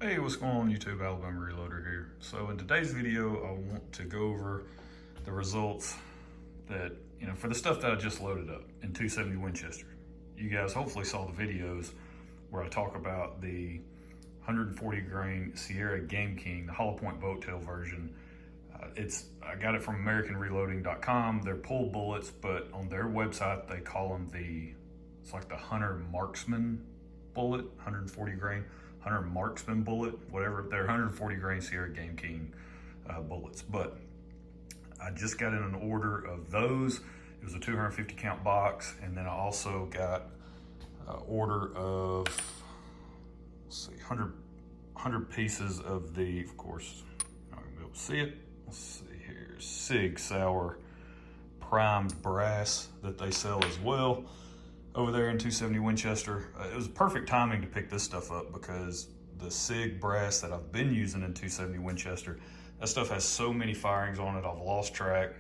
Hey, what's going on YouTube? Alabama Reloader here. So in today's video, I want to go over the results that, for the stuff that I just loaded up in 270 Winchester. You guys hopefully saw the videos where I talk about the 140 grain Sierra GameKings, the hollow point boat tail version. I got it from AmericanReloading.com. They're pull bullets, but on their website, they call them it's like the Hunter Marksman bullet, 140 grain. Hunter Marksman bullet, whatever. They're 140 grain Sierra GameKings bullets. But I just got in an order of those. It was a 250 count box. And then I also got an order of, let's see, 100 pieces of the, of course, you're not gonna be able to see it. Let's see here, Sig Sauer primed brass that they sell as well over there in 270 Winchester. It was perfect timing to pick this stuff up because the SIG brass that I've been using in 270 Winchester, that stuff has so many firings on it, I've lost track.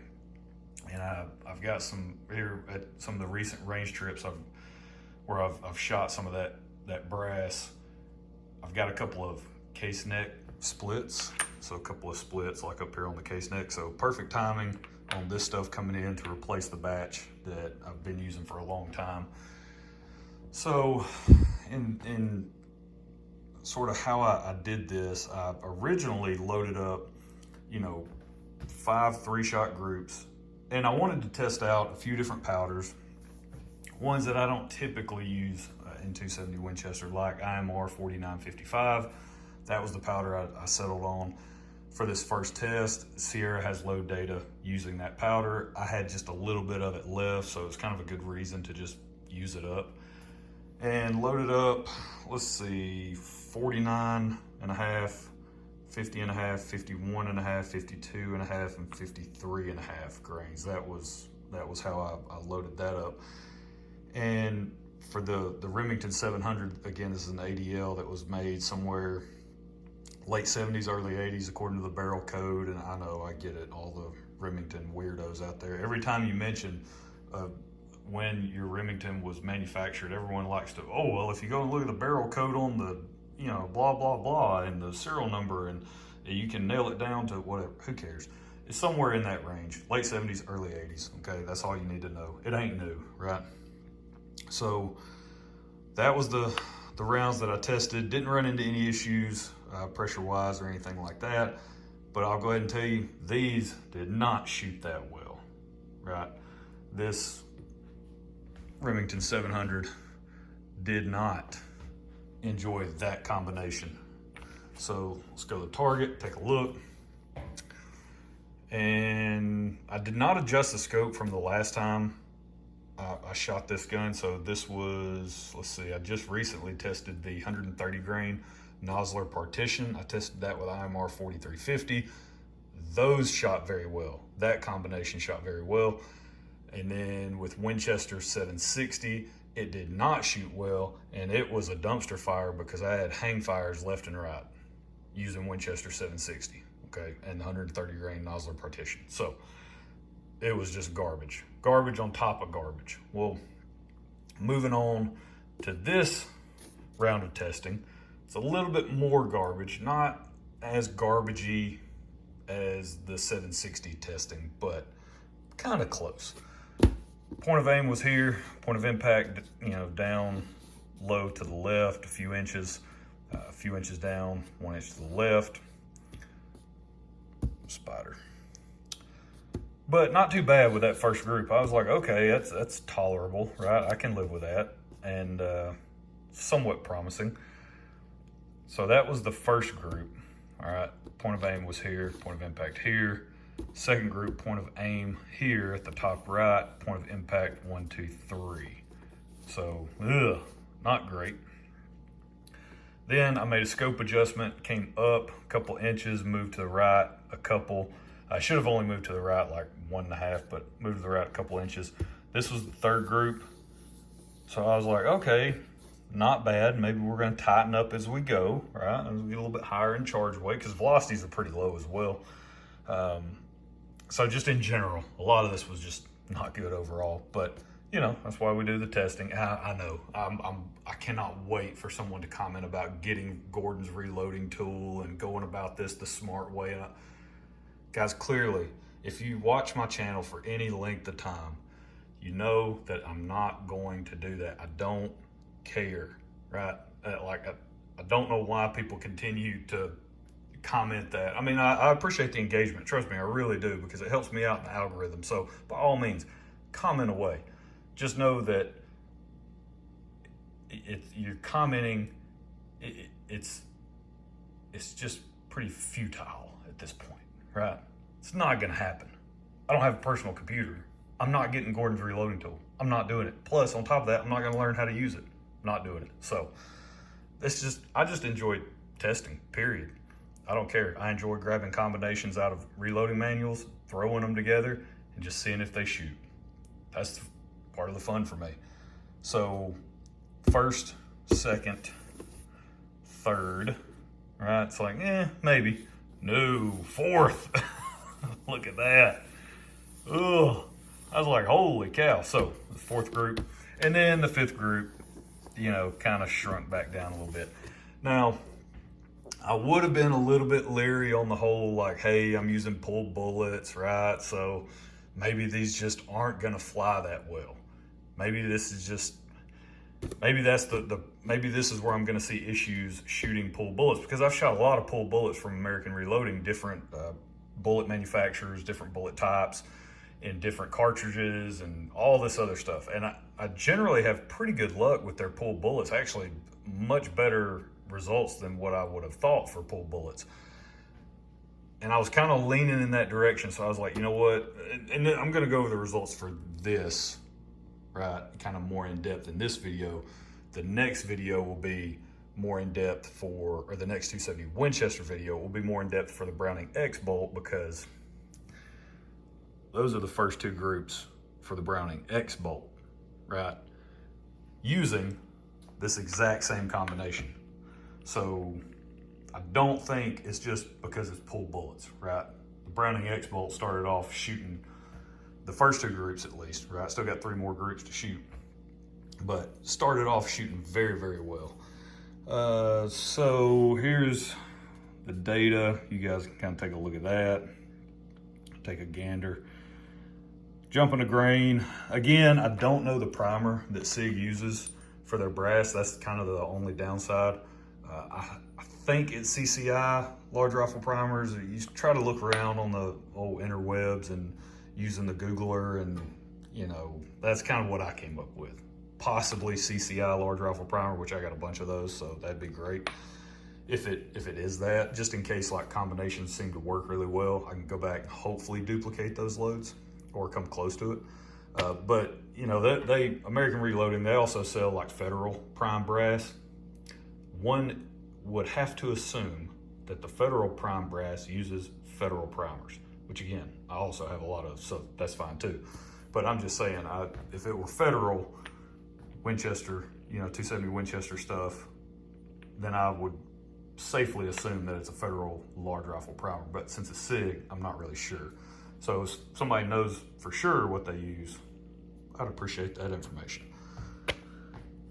And I've got some here at some of the recent range trips where I've shot some of that brass. I've got a couple of case neck splits, so a couple of splits like up here on the case neck. So perfect timing on this stuff coming in to replace the batch that I've been using for a long time. So in sort of how I did this, I originally loaded up, 5 3-shot groups, and I wanted to test out a few different powders, ones that I don't typically use in 270 Winchester, like IMR4955. That was the powder I settled on for this first test. Sierra has load data using that powder. I had just a little bit of it left, so it's kind of a good reason to just use it up. And loaded up, let's see, 49 and a half, 50 and a half, 51 and a half, 52 and a half, and 53 and a half grains. That was how I loaded that up. And for the Remington 700, again, this is an ADL that was made somewhere late 70s, early 80s, according to the barrel code. And I know, I get it, all the Remington weirdos out there. Every time you mention when your Remington was manufactured, everyone likes to, oh, well, if you go and look at the barrel code on the, blah, blah, blah, and the serial number, and you can nail it down to whatever, who cares? It's somewhere in that range, late 70s, early 80s, okay? That's all you need to know. It ain't new, right? So that was the rounds that I tested. Didn't run into any issues pressure-wise or anything like that, but I'll go ahead and tell you, these did not shoot that well, right? This Remington 700 did not enjoy that combination. So let's go to the target, take a look. And I did not adjust the scope from the last time I shot this gun. So this was, let's see, I just recently tested the 130 grain Nosler partition. I tested that with IMR4955. Those shot very well. That combination shot very well. And then with Winchester 760, it did not shoot well, and it was a dumpster fire because I had hang fires left and right using Winchester 760, okay, and the 130 grain Nosler partition. So it was just garbage. Garbage on top of garbage. Well, moving on to this round of testing, it's a little bit more garbage, not as garbagey as the 760 testing, but kind of close. Point of aim was here, point of impact, down low to the left, a few inches down, 1 inch to the left. Spider. But not too bad with that first group. I was like, okay, that's tolerable, right? I can live with that, and somewhat promising. So that was the first group, all right? Point of aim was here, point of impact here. Second group, point of aim here at the top right, point of impact 1, 2, 3. So, not great. Then I made a scope adjustment, came up a couple inches, moved to the right a couple. I should have only moved to the right like 1.5, but moved to the right a couple inches. This was the third group. So I was like, okay, not bad. Maybe we're gonna tighten up as we go, right? And get a little bit higher in charge weight because velocities are pretty low as well. So just in general, a lot of this was just not good overall. But, you know, that's why we do the testing. I know, I cannot wait for someone to comment about getting Gordon's reloading tool and going about this the smart way. Guys, clearly, if you watch my channel for any length of time, you know that I'm not going to do that. I don't care, right? I don't know why people continue to comment that. I mean, I appreciate the engagement. Trust me, I really do, because it helps me out in the algorithm. So by all means, comment away. Just know that you're commenting. It's just pretty futile at this point, right? It's not going to happen. I don't have a personal computer. I'm not getting Gordon's reloading tool. I'm not doing it. Plus, on top of that, I'm not going to learn how to use it. I'm not doing it. So I just enjoy testing, period. I don't care. I enjoy grabbing combinations out of reloading manuals, throwing them together, and just seeing if they shoot. That's part of the fun for me. So first, second, third, right? It's like, maybe. No, fourth. Look at that. Ugh. I was like, holy cow. So the fourth group, and then the fifth group, you know, kind of shrunk back down a little bit. Now, I would have been a little bit leery on the whole, like, hey, I'm using pulled bullets, right? So maybe these just aren't gonna fly that well. Maybe this is just, maybe that's maybe this is where I'm gonna see issues shooting pulled bullets, because I've shot a lot of pulled bullets from American Reloading, different bullet manufacturers, different bullet types, in different cartridges and all this other stuff. And I generally have pretty good luck with their pulled bullets, actually much better results than what I would have thought for pulled bullets. And I was kind of leaning in that direction. So I was like, you know what? And then I'm going to go over the results for this, right? Kind of more in depth in this video. The next video will be more in depth or the next 270 Winchester video will be more in depth for the Browning X bolt, because those are the first two groups for the Browning X bolt, right? Using this exact same combination. So I don't think it's just because it's pulled bullets, right? The Browning X bolt started off shooting the first two groups at least, right? Still got 3 more groups to shoot, but started off shooting very, very well. So here's the data. You guys can kind of take a look at that. Take a gander. Jumping a grain. Again, I don't know the primer that SIG uses for their brass. That's kind of the only downside. I think it's CCI large rifle primers. You try to look around on the old interwebs and using the Googler, and you know, that's kind of what I came up with. Possibly CCI large rifle primer, which I got a bunch of those, so that'd be great. If it is that, just in case like combinations seem to work really well, I can go back and hopefully duplicate those loads or come close to it. But you know, they American Reloading, they also sell like Federal prime brass. One would have to assume that the Federal prime brass uses Federal primers, which again, I also have a lot of, so that's fine too. But I'm just saying, if it were Federal Winchester, you know, 270 Winchester stuff, then I would safely assume that it's a Federal large rifle primer. But since it's SIG, I'm not really sure. So if somebody knows for sure what they use, I'd appreciate that information.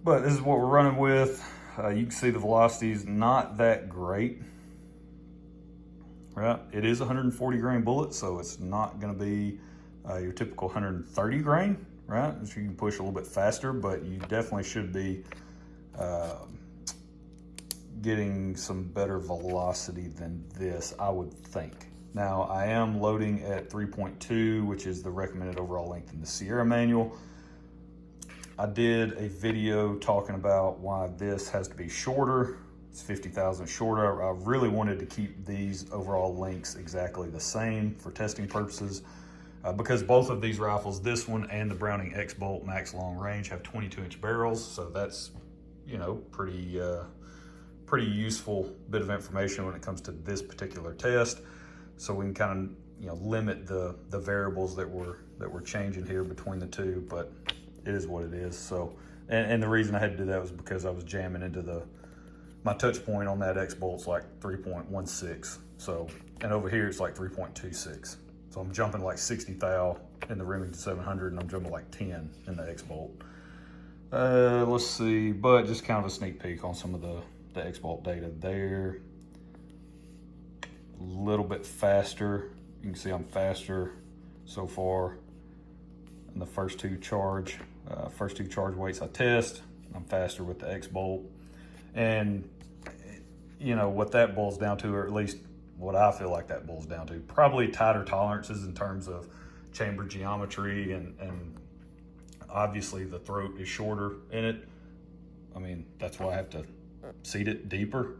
But this is what we're running with. You can see the velocity is not that great, right? It is a 140 grain bullet, so it's not gonna be your typical 130 grain, right? So you can push a little bit faster, but you definitely should be getting some better velocity than this, I would think. Now, I am loading at 3.2, which is the recommended overall length in the Sierra manual. I did a video talking about why this has to be shorter. It's 50,000 shorter. I really wanted to keep these overall lengths exactly the same for testing purposes, because both of these rifles, this one and the Browning X Bolt Max Long Range, have 22-inch barrels. So that's, you know, pretty useful bit of information when it comes to this particular test. So we can kind of, you know, limit the variables that we're changing here between the two, but it is what it is. So, and the reason I had to do that was because I was jamming into my touch point on that X Bolt's like 3.16. So, and over here it's like 3.26. So I'm jumping like 60 thou in the Remington 700, and I'm jumping like 10 in the X-Bolt. Let's see, but just kind of a sneak peek on some of the X-Bolt data there. A little bit faster. You can see I'm faster so far in the first two charge weights I test. I'm faster with the X-Bolt. And you know what that boils down to, or at least what I feel like that boils down to, probably tighter tolerances in terms of chamber geometry, and obviously the throat is shorter in it. I mean, that's why I have to seat it deeper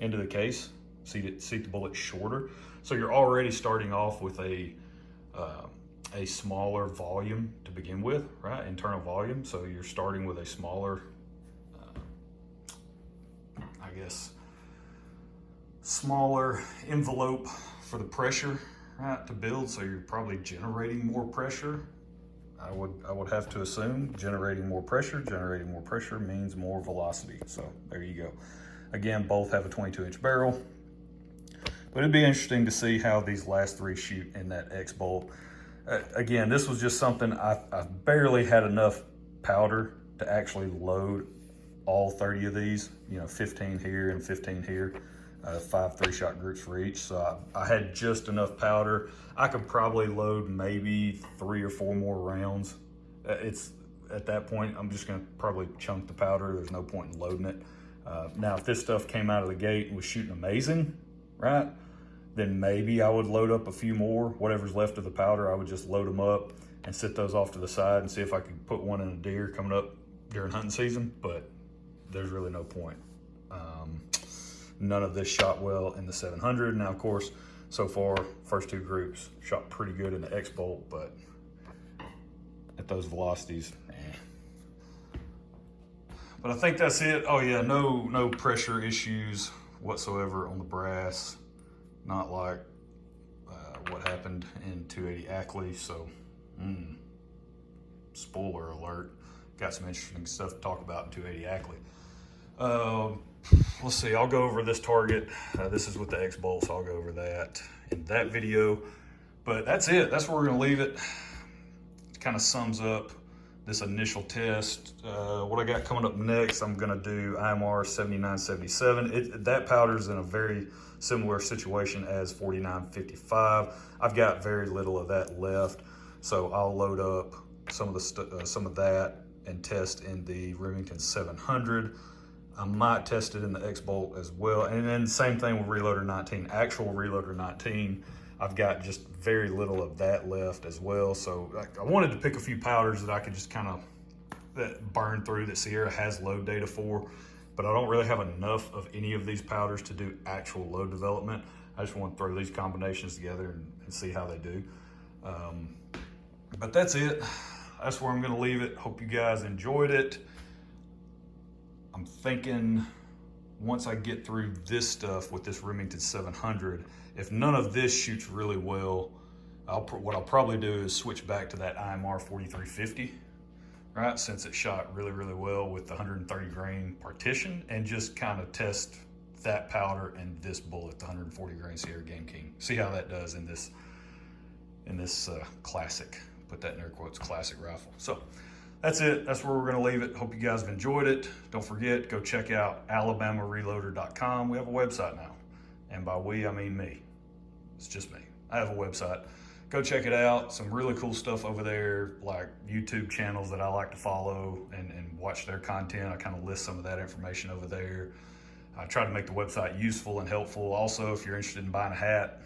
into the case, seat the bullet shorter. So you're already starting off with a smaller volume to begin with, right? Internal volume. So you're starting with a smaller, I guess, smaller envelope for the pressure, right, to build. So you're probably generating more pressure. I would have to assume generating more pressure means more velocity. So there you go. Again, both have a 22-inch barrel, but it'd be interesting to see how these last three shoot in that X-Bolt. Again, this was just something I barely had enough powder to actually load all 30 of these, you know, 15 here and 15 here, 5 3-shot groups for each. So I had just enough powder. I could probably load maybe 3 or 4 more rounds. It's at that point, I'm just gonna probably chunk the powder. There's no point in loading it. Now, if this stuff came out of the gate and was shooting amazing, right, then maybe I would load up a few more. Whatever's left of the powder, I would just load them up and sit those off to the side and see if I could put one in a deer coming up during hunting season, but there's really no point. None of this shot well in the 700. Now, of course, so far, first two groups shot pretty good in the X-Bolt, but at those velocities, But I think that's it. Oh yeah, no pressure issues whatsoever on the brass. Not like what happened in 280 Ackley. So, spoiler alert. Got some interesting stuff to talk about in 280 Ackley. Let's see, I'll go over this target. This is with the X-Bolt, so I'll go over that in that video. But that's it. That's where we're gonna leave it. It kind of sums up this initial test. What I got coming up next, I'm gonna do IMR4955. That powder's in a very similar situation as 4955. I've got very little of that left, so I'll load up some of that and test in the Remington 700. I might test it in the X-Bolt as well. And then same thing with Reloader 19. Actual Reloader 19, I've got just very little of that left as well. So I wanted to pick a few powders that I could just kind of burn through that Sierra has load data for, but I don't really have enough of any of these powders to do actual load development. I just want to throw these combinations together and see how they do. But that's it. That's where I'm gonna leave it. Hope you guys enjoyed it. I'm thinking once I get through this stuff with this Remington 700, if none of this shoots really well, what I'll probably do is switch back to that IMR4955, right? Since it shot really, really well with the 130 grain partition, and just kind of test that powder and this bullet, the 140 grain Sierra GameKings. See how that does in this classic, put that in air quotes, classic rifle. So that's it. That's where we're going to leave it. Hope you guys have enjoyed it. Don't forget, go check out alabamareloader.com. We have a website now. And by we, I mean me. It's just me. I have a website. Go check it out. Some really cool stuff over there, like YouTube channels that I like to follow and watch their content. I kind of list some of that information over there. I try to make the website useful and helpful. Also, if you're interested in buying a hat,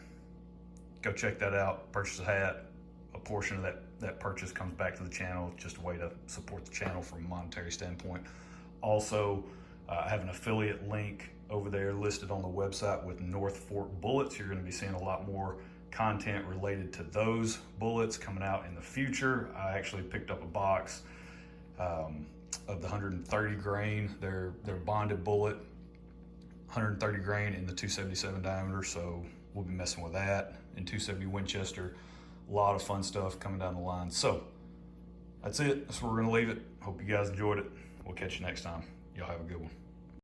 go check that out. Purchase a hat. A portion of that purchase comes back to the channel. It's just a way to support the channel from a monetary standpoint. Also, I have an affiliate link over there listed on the website with North Fork bullets. You're going to be seeing a lot more content related to those bullets coming out in the future. I actually picked up a box of the 130 grain, their bonded bullet, 130 grain in the 277 diameter. So we'll be messing with that in 270 Winchester. A lot of fun stuff coming down the line. So that's it. That's where we're going to leave it. Hope you guys enjoyed it. We'll catch you next time. Y'all have a good one.